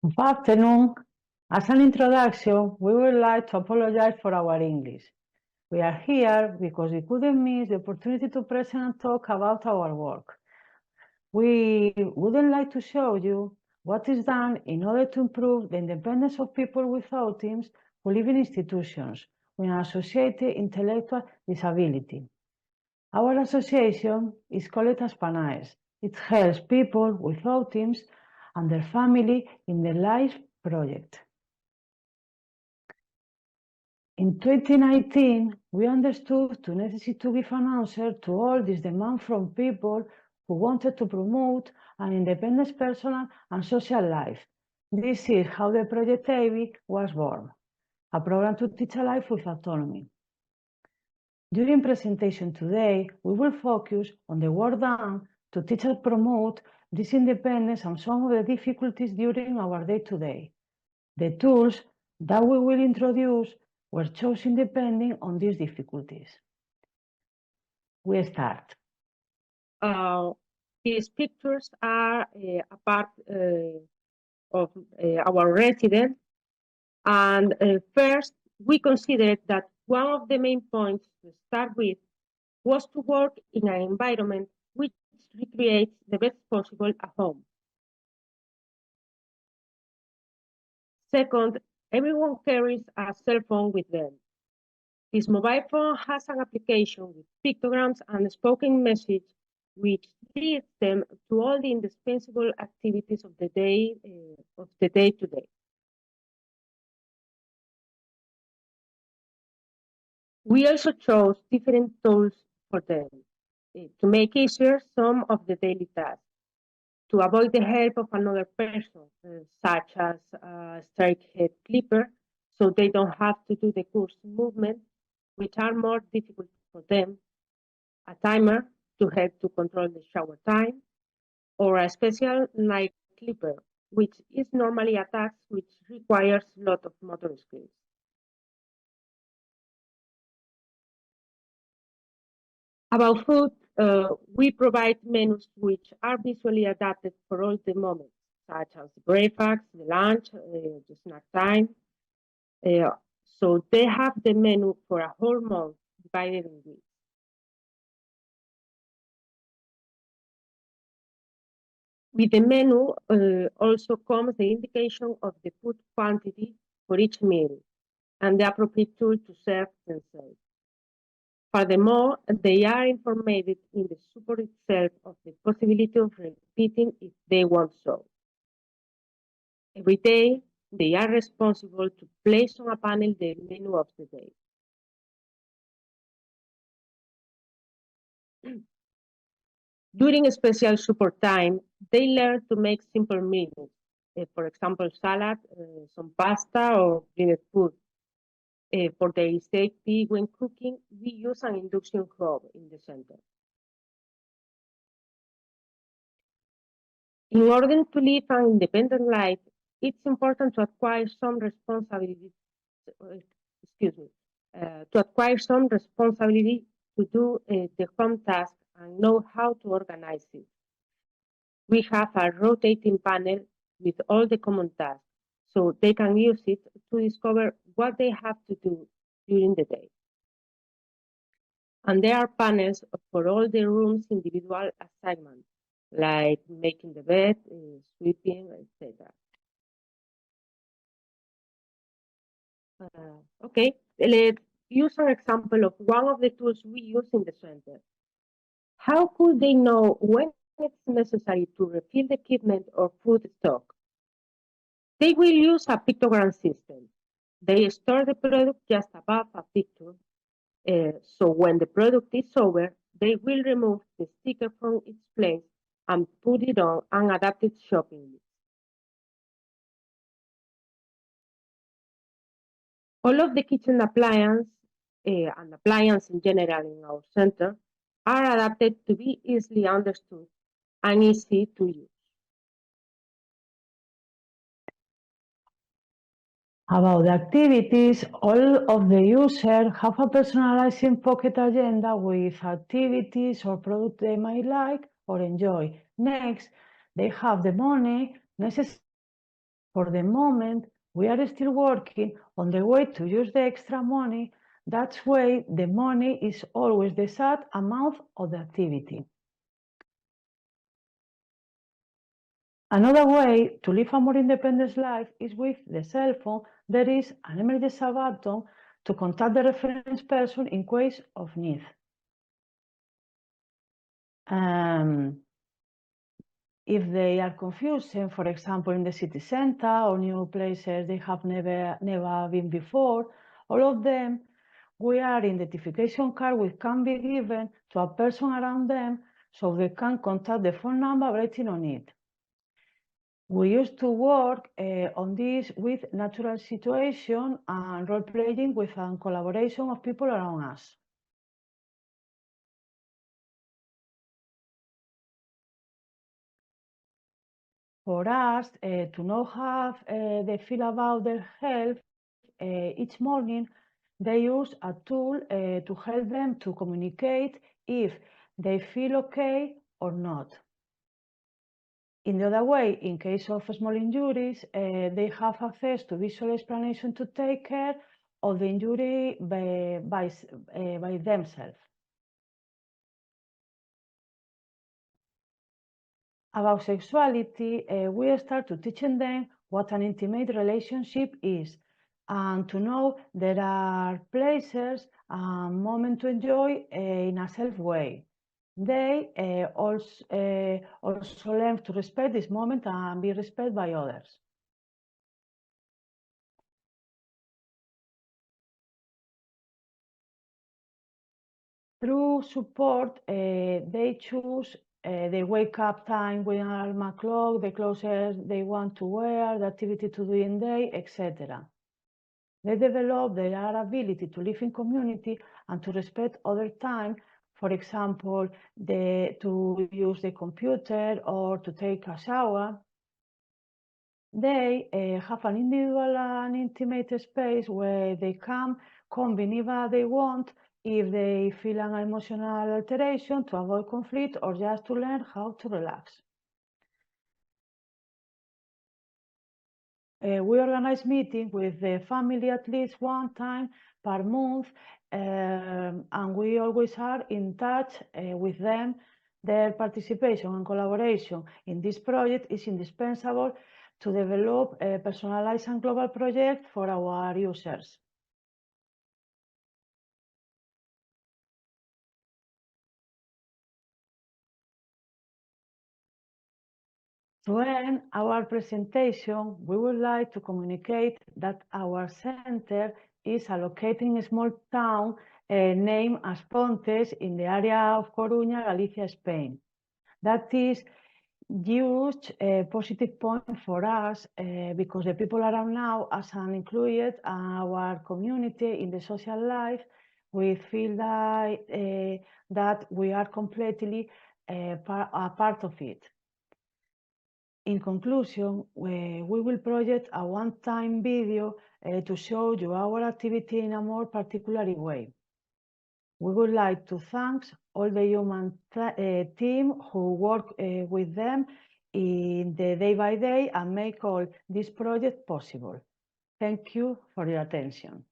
Good afternoon. As an introduction, we would like to apologize for our English. We are here because we couldn't miss the opportunity to present and talk about our work. We wouldn't like to show you what is done in order to improve the independence of people with autism who live in institutions with an associated intellectual disability. Our association is called Aspanaes. It helps people with autism and their family in the LIFE project. In 2019, we understood the necessity to give an answer to all this demand from people who wanted to promote an independent personal and social life. This is how the project AVI was born, a program to teach a life with autonomy. During presentation today, we will focus on the work done to teach and promote this independence and some of the difficulties during our day-to-day. The tools that we will introduce were chosen depending on these difficulties. We start. These pictures are a part of our residence, and first we considered that one of the main points to start with was to work in an environment which recreates the best possible at home. Second, everyone carries a cell phone with them. This mobile phone has an application with pictograms and a spoken message which leads them to all the indispensable activities of the day-to-day. We also chose different tools for them to make easier some of the daily tasks, to avoid the help of another person, such as a straight head clipper, so they don't have to do the course movements, which are more difficult for them, a timer to help to control the shower time, or a special night clipper, which is normally a task which requires a lot of motor skills. About food, we provide menus which are visually adapted for all the moments, such as the breakfast, the lunch, the snack time. So they have the menu for a whole month divided in weeks. With the menu also comes the indication of the food quantity for each meal and the appropriate tool to serve themselves. Furthermore, they are informed in the support itself of the possibility of repeating if they want so. Every day, they are responsible to place on a panel the menu of the day. During a special support time, they learn to make simple meals, for example, salad, some pasta, or grilled food. For their safety when cooking, we use an induction hob in the center. In order to live an independent life, it's important to acquire some responsibility. To acquire some responsibility to do the home task and know how to organize it. We have a rotating panel with all the common tasks, so they can use it to discover what they have to do during the day. And there are panels for all the rooms' individual assignments, like making the bed, sweeping, etc. Okay, let's use an example of one of the tools we use in the center. How could they know when it's necessary to refill the equipment or food stock? They will use a pictogram system. They store the product just above a picture. So when the product is over, they will remove the sticker from its place and put it on an adapted shopping list. All of the kitchen appliances and appliances in general in our center are adapted to be easily understood and easy to use. About the activities, all of the users have a personalized pocket agenda with activities or products they might like or enjoy. Next, they have the money necessary For the moment, we are still working on the way to use the extra money. That's why the money is always the exact amount of the activity. Another way to live a more independent life is with the cell phone. There is an emergency button to contact the reference person in case of need. If they are confused, for example, in the city center or new places they have never been before, all of them, we are identification card which can be given to a person around them so they can contact the phone number writing on it. We used to work on this with natural situation and role-playing with a collaboration of people around us. For us to not have the feel about their health each morning, they use a tool to help them to communicate if they feel okay or not. In the other way, in case of small injuries, they have access to visual explanation to take care of the injury by themselves. About sexuality, we start to teaching them what an intimate relationship is and to know there are places and moments to enjoy in a self way. They also learn to respect this moment and be respected by others. Through support, they choose the wake up time with an alarm clock, the clothes they want to wear, the activity to do in day, etc. They develop their ability to live in community and to respect other time. For example, to use the computer or to take a shower. They have an individual and intimate space where they can come whenever they want if they feel an emotional alteration, to avoid conflict or just to learn how to relax. We organize meetings with the family at least one time per month, and we always are in touch with them. Their participation and collaboration in this project is indispensable to develop a personalized and global project for our users. To end our presentation, we would like to communicate that our center is located in a small town named Aspanaes in the area of Coruña, Galicia, Spain. That is huge positive point for us because the people around now as an included our community in the social life, we feel that we are completely a part of it. In conclusion, we will project a one-time video to show you our activity in a more particular way. We would like to thank all the human team who work with them in the day by day and make all this project possible. Thank you for your attention.